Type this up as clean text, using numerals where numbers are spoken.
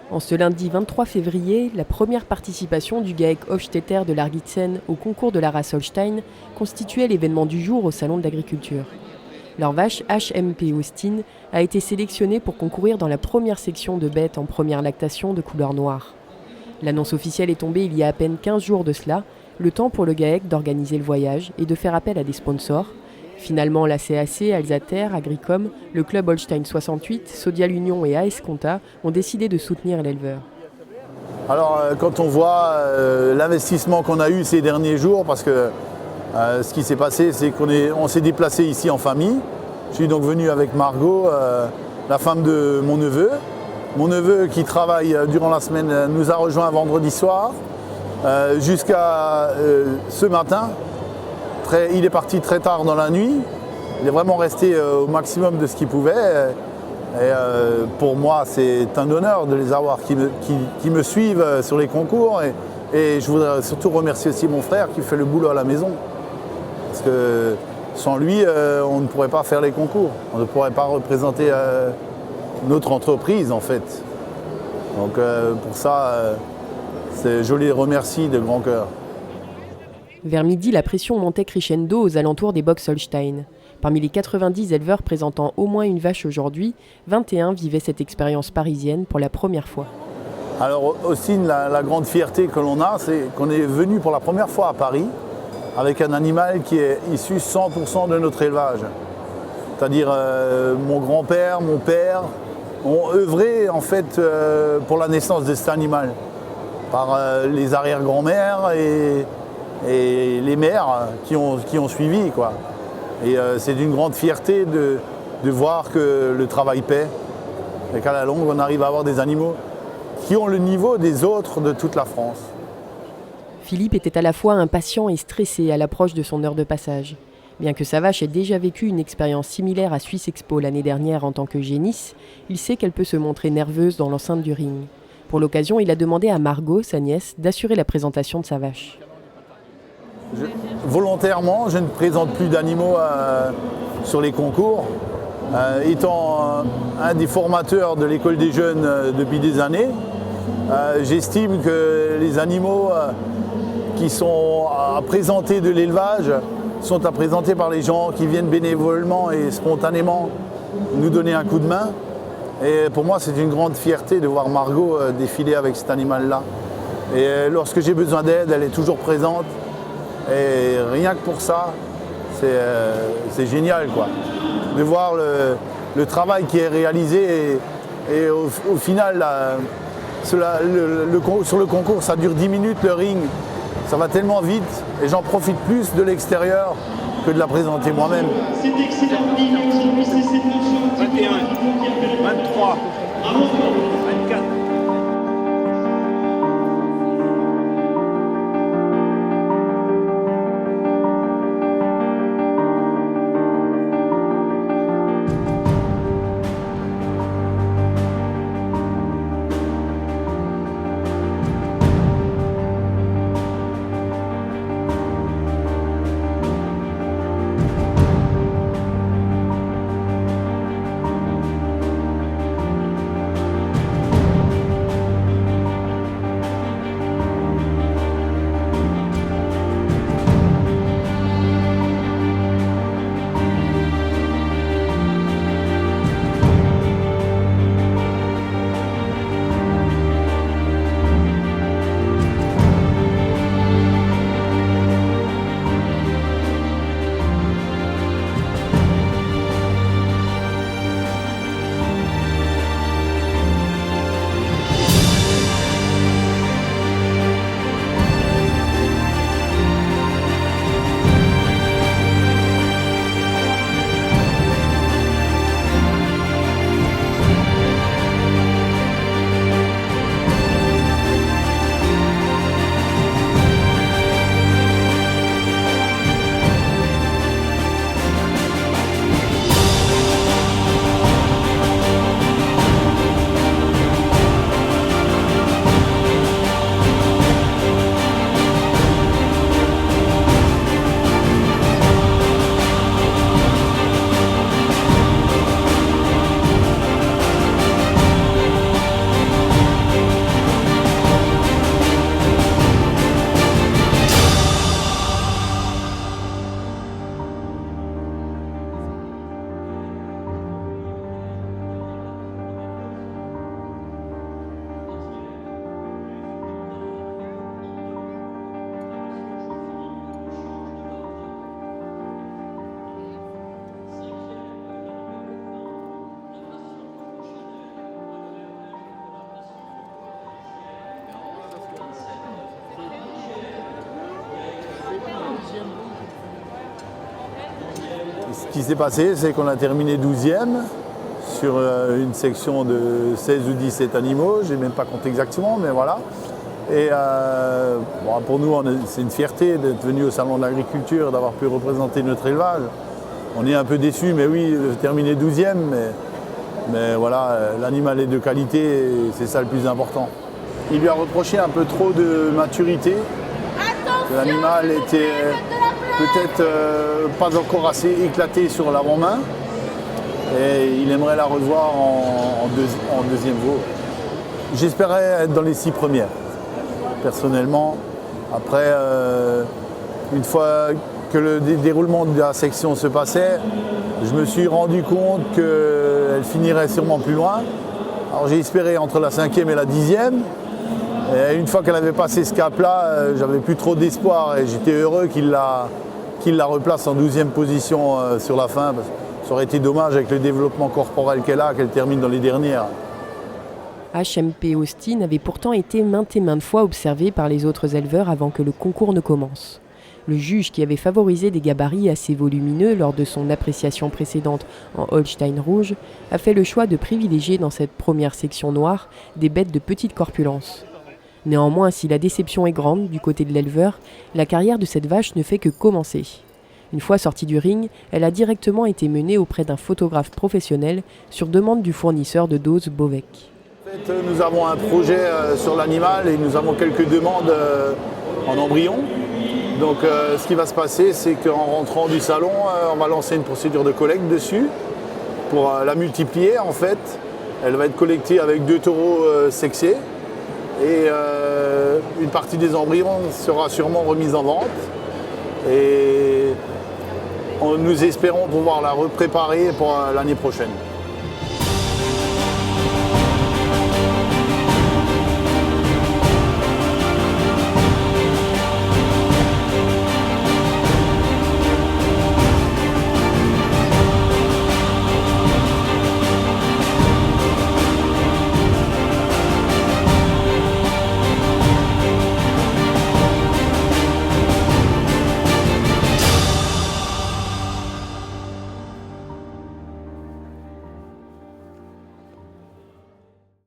En ce lundi 23 février, la première participation du GAEC Hofstetter de Largitzen au concours de la race Holstein constituait l'événement du jour au Salon de l'Agriculture. Leur vache HMP Austin a été sélectionnée pour concourir dans la première section de bêtes en première lactation de couleur noire. L'annonce officielle est tombée il y a à peine 15 jours de cela, le temps pour le GAEC d'organiser le voyage et de faire appel à des sponsors. Finalement, la CAC, Alsater, Agricom, le club Holstein 68, Sodial Union et AS Conta ont décidé de soutenir l'éleveur. Alors quand on voit l'investissement qu'on a eu ces derniers jours, parce que ce qui s'est passé, c'est qu'on s'est déplacé ici en famille. Je suis donc venu avec Margot, la femme de mon neveu. Mon neveu qui travaille durant la semaine nous a rejoints vendredi soir jusqu'à ce matin. Il est parti très tard dans la nuit. Il est vraiment resté au maximum de ce qu'il pouvait. Et pour moi, c'est un honneur de les avoir qui me suivent sur les concours. Et je voudrais surtout remercier aussi mon frère qui fait le boulot à la maison. Parce que sans lui, on ne pourrait pas faire les concours. On ne pourrait pas représenter notre entreprise, en fait. Donc pour ça, je les remercie de grand cœur. Vers midi, la pression montait crescendo aux alentours des box Holstein. Parmi les 90 éleveurs présentant au moins une vache aujourd'hui, 21 vivaient cette expérience parisienne pour la première fois. Alors aussi, la grande fierté que l'on a, c'est qu'on est venu pour la première fois à Paris avec un animal qui est issu 100% de notre élevage. C'est-à-dire mon grand-père, mon père ont œuvré en fait pour la naissance de cet animal par les arrière-grands-mères et les mères qui ont suivi, quoi. Et c'est d'une grande fierté de voir que le travail paie et qu'à la longue on arrive à avoir des animaux qui ont le niveau des autres de toute la France. Philippe était à la fois impatient et stressé à l'approche de son heure de passage. Bien que sa vache ait déjà vécu une expérience similaire à Suisse Expo l'année dernière en tant que génisse, il sait qu'elle peut se montrer nerveuse dans l'enceinte du ring. Pour l'occasion, il a demandé à Margot, sa nièce, d'assurer la présentation de sa vache. Volontairement, je ne présente plus d'animaux sur les concours. Étant un des formateurs de l'école des jeunes depuis des années, j'estime que les animaux qui sont à présenter de l'élevage sont à présenter par les gens qui viennent bénévolement et spontanément nous donner un coup de main. Et pour moi, c'est une grande fierté de voir Margot défiler avec cet animal-là. Et lorsque j'ai besoin d'aide, elle est toujours présente. Et rien que pour ça, c'est génial, quoi. De voir le travail qui est réalisé et au final, sur le concours, ça dure 10 minutes le ring. Ça va tellement vite et j'en profite plus de l'extérieur que de la présenter moi-même. C'est excellent, 21, 23, 24. Ce qui s'est passé, c'est qu'on a terminé 12e sur une section de 16 ou 17 animaux, je n'ai même pas compté exactement, mais voilà. Et pour nous, c'est une fierté d'être venu au Salon de l'Agriculture, d'avoir pu représenter notre élevage. On est un peu déçus, mais oui, terminer 12e, mais voilà, l'animal est de qualité et c'est ça le plus important. Il lui a reproché un peu trop de maturité. L'animal était peut-être pas encore assez éclaté sur l'avant-main et il aimerait la revoir en deuxième veau. J'espérais être dans les 6 premières, personnellement. Après, une fois que le déroulement de la section se passait, je me suis rendu compte qu'elle finirait sûrement plus loin. Alors j'ai espéré entre la 5e et la 10e. Et une fois qu'elle avait passé ce cap-là, j'avais plus trop d'espoir et j'étais heureux qu'il la replace en 12e position sur la fin. Parce que ça aurait été dommage avec le développement corporel qu'elle a, qu'elle termine dans les dernières. HMP Austin avait pourtant été maintes et maintes fois observé par les autres éleveurs avant que le concours ne commence. Le juge, qui avait favorisé des gabarits assez volumineux lors de son appréciation précédente en Holstein rouge, a fait le choix de privilégier dans cette première section noire des bêtes de petite corpulence. Néanmoins, si la déception est grande du côté de l'éleveur, la carrière de cette vache ne fait que commencer. Une fois sortie du ring, elle a directement été menée auprès d'un photographe professionnel sur demande du fournisseur de doses Bovec. En fait, nous avons un projet sur l'animal et nous avons quelques demandes en embryon. Donc ce qui va se passer, c'est qu'en rentrant du salon, on va lancer une procédure de collecte dessus pour la multiplier en fait. Elle va être collectée avec 2 taureaux sexés et une partie des embryons sera sûrement remise en vente. Et nous espérons pouvoir la repréparer pour l'année prochaine.